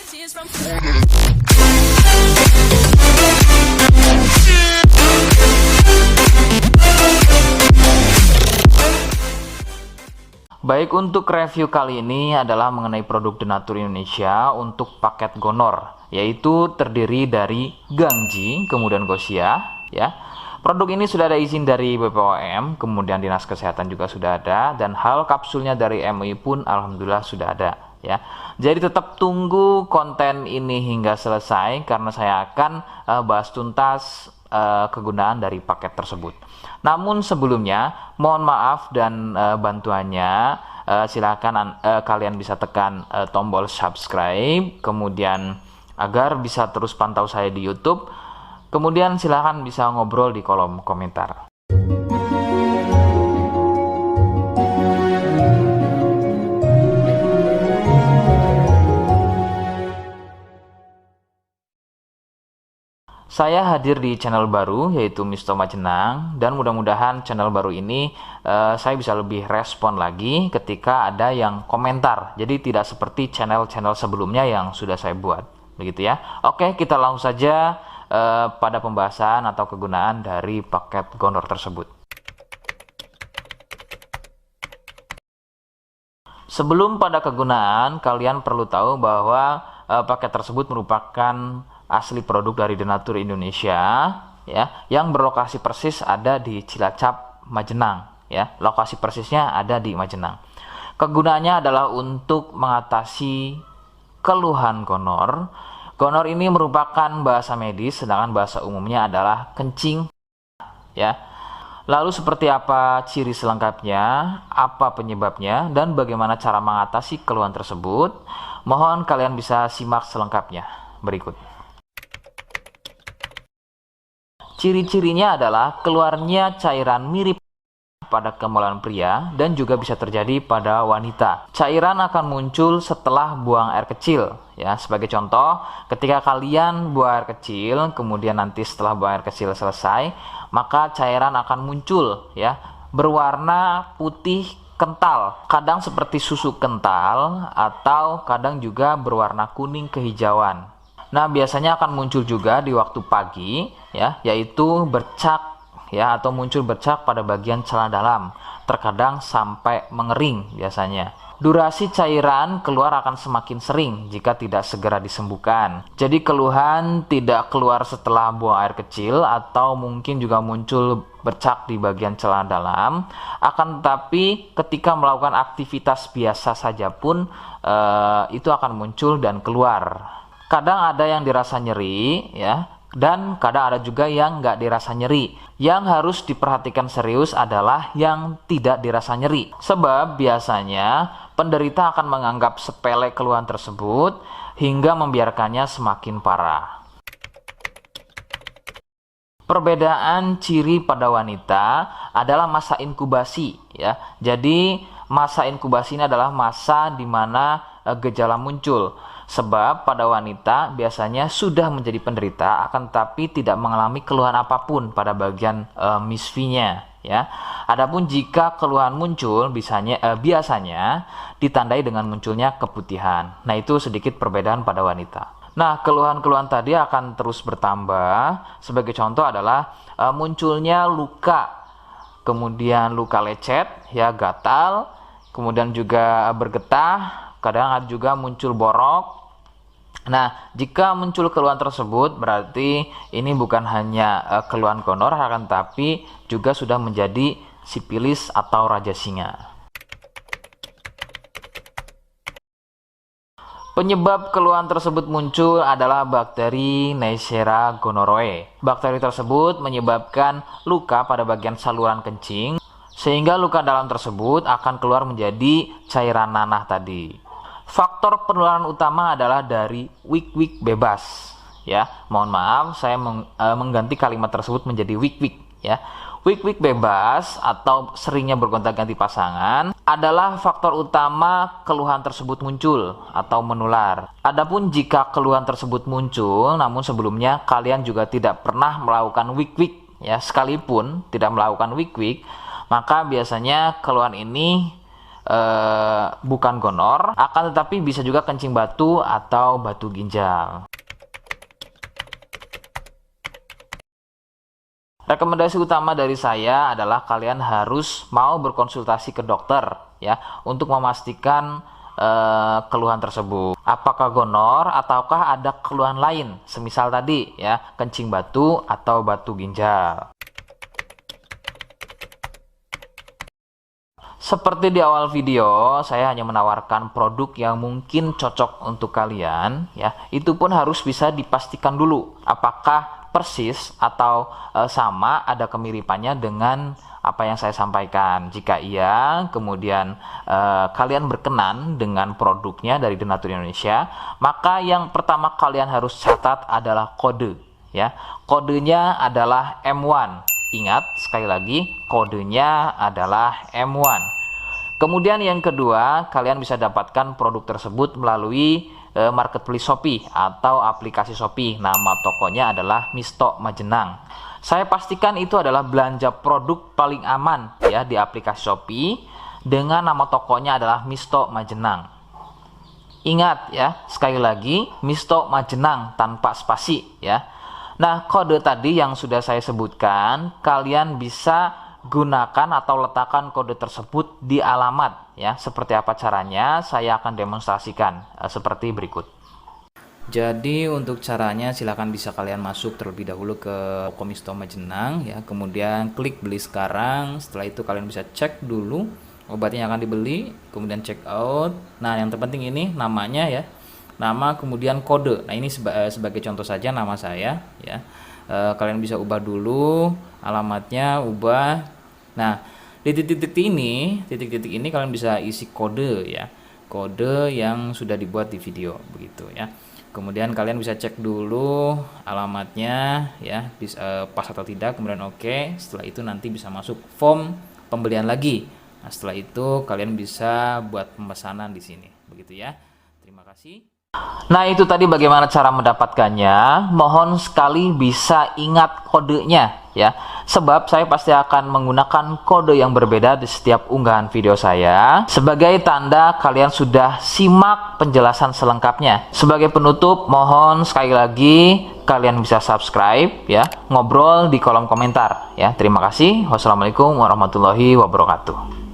Baik, untuk review kali ini adalah mengenai produk Denatur Indonesia untuk paket Gonor, yaitu terdiri dari Gangji, kemudian Gosia, ya. Produk ini sudah ada izin dari BPOM, kemudian Dinas Kesehatan juga sudah ada, dan hal kapsulnya dari MUI pun alhamdulillah sudah ada, ya. Jadi tetap tunggu konten ini hingga selesai karena saya akan bahas tuntas kegunaan dari paket tersebut. Namun sebelumnya mohon maaf dan bantuannya, silakan kalian bisa tekan tombol subscribe, kemudian agar bisa terus pantau saya di YouTube. Kemudian silakan bisa ngobrol di kolom komentar. Saya hadir di channel baru yaitu Misto Majenang, dan mudah-mudahan channel baru ini saya bisa lebih respon lagi ketika ada yang komentar. Jadi tidak seperti channel-channel sebelumnya yang sudah saya buat, begitu ya. Oke, kita langsung saja pada pembahasan atau kegunaan dari paket Gonor tersebut. Sebelum pada kegunaan, kalian perlu tahu bahwa paket tersebut merupakan asli produk dari Denatur Indonesia, ya, yang berlokasi persis ada di Cilacap, Majenang, ya. Lokasi persisnya ada di Majenang. Kegunaannya adalah untuk mengatasi keluhan gonor. Gonor ini merupakan bahasa medis, sedangkan bahasa umumnya adalah kencing, ya. Lalu seperti apa ciri selengkapnya, apa penyebabnya, dan bagaimana cara mengatasi keluhan tersebut? Mohon kalian bisa simak selengkapnya berikut. Ciri-cirinya adalah keluarnya cairan mirip pada kemaluan pria dan juga bisa terjadi pada wanita. Cairan akan muncul setelah buang air kecil, ya. Sebagai contoh, ketika kalian buang air kecil, kemudian nanti setelah buang air kecil selesai, maka cairan akan muncul, ya, berwarna putih kental, kadang seperti susu kental atau kadang juga berwarna kuning kehijauan. Nah, biasanya akan muncul juga di waktu pagi, ya, yaitu bercak, ya, atau muncul bercak pada bagian celana dalam, terkadang sampai mengering biasanya. Durasi cairan keluar akan semakin sering jika tidak segera disembuhkan. Jadi keluhan tidak keluar setelah buang air kecil atau mungkin juga muncul bercak di bagian celana dalam, akan tetapi ketika melakukan aktivitas biasa saja pun itu akan muncul dan keluar. Kadang ada yang dirasa nyeri, ya, dan kadang ada juga yang nggak dirasa nyeri. Yang harus diperhatikan serius adalah yang tidak dirasa nyeri, sebab biasanya penderita akan menganggap sepele keluhan tersebut hingga membiarkannya semakin parah. Perbedaan ciri pada wanita adalah masa inkubasi, ya. Jadi masa inkubasi ini adalah masa di mana gejala muncul. Sebab pada wanita biasanya sudah menjadi penderita akan tetapi tidak mengalami keluhan apapun pada bagian misfinya, ya. Adapun jika keluhan muncul biasanya ditandai dengan munculnya keputihan. Nah, itu sedikit perbedaan pada wanita. Nah, keluhan-keluhan tadi akan terus bertambah. Sebagai contoh adalah munculnya luka, kemudian luka lecet, ya, gatal, kemudian juga bergetah, kadang ada juga muncul borok. Nah, jika muncul keluhan tersebut berarti ini bukan hanya keluhan gonor, akan tapi juga sudah menjadi sipilis atau raja singa. Penyebab keluhan tersebut muncul adalah bakteri Neisseria gonorrhoeae. Bakteri tersebut menyebabkan luka pada bagian saluran kencing, sehingga luka dalam tersebut akan keluar menjadi cairan nanah tadi. Faktor penularan utama adalah dari wik-wik bebas, ya. Mohon maaf, saya mengganti kalimat tersebut menjadi wik-wik, ya. Wik-wik bebas atau seringnya bergonta-ganti pasangan adalah faktor utama keluhan tersebut muncul atau menular. Adapun jika keluhan tersebut muncul namun sebelumnya kalian juga tidak pernah melakukan wik-wik, ya, sekalipun tidak melakukan wik-wik, maka biasanya keluhan ini bukan gonor, akan tetapi bisa juga kencing batu atau batu ginjal. Rekomendasi utama dari saya adalah kalian harus mau berkonsultasi ke dokter ya untuk memastikan keluhan tersebut. Apakah gonor ataukah ada keluhan lain, semisal tadi ya kencing batu atau batu ginjal. Seperti di awal video, saya hanya menawarkan produk yang mungkin cocok untuk kalian ya. Itu pun harus bisa dipastikan dulu apakah persis atau sama, ada kemiripannya dengan apa yang saya sampaikan. Jika iya, kemudian kalian berkenan dengan produknya dari Donatur Indonesia, maka yang pertama kalian harus catat adalah kode ya. Kodenya adalah M1. Ingat sekali lagi, kodenya adalah M1. Kemudian yang kedua, kalian bisa dapatkan produk tersebut melalui marketplace Shopee atau aplikasi Shopee. Nama tokonya adalah Misto Majenang. Saya pastikan itu adalah belanja produk paling aman ya di aplikasi Shopee dengan nama tokonya adalah Misto Majenang. Ingat ya, sekali lagi Misto Majenang tanpa spasi ya. Nah, kode tadi yang sudah saya sebutkan, kalian bisa gunakan atau letakkan kode tersebut di alamat ya. Seperti apa caranya saya akan demonstrasikan seperti berikut. Jadi untuk caranya silahkan bisa kalian masuk terlebih dahulu ke toko Misto Majenang ya, kemudian klik beli sekarang. Setelah itu kalian bisa cek dulu obatnya yang akan dibeli, kemudian check out. Nah, yang terpenting ini namanya ya, nama kemudian kode. Nah, ini sebagai contoh saja nama saya ya. Kalian bisa ubah dulu alamatnya, ubah. Nah, di titik-titik ini kalian bisa isi kode ya, kode yang sudah dibuat di video begitu ya. Kemudian kalian bisa cek dulu alamatnya ya, pas atau tidak, kemudian oke. Setelah itu nanti bisa masuk form pembelian lagi. Nah, setelah itu kalian bisa buat pemesanan di sini begitu ya. Terima kasih. Nah, itu tadi bagaimana cara mendapatkannya. Mohon sekali bisa ingat kodenya ya. Sebab saya pasti akan menggunakan kode yang berbeda di setiap unggahan video saya. Sebagai tanda kalian sudah simak penjelasan selengkapnya. Sebagai penutup, mohon sekali lagi kalian bisa subscribe ya. Ngobrol di kolom komentar ya. Terima kasih. Wassalamualaikum warahmatullahi wabarakatuh.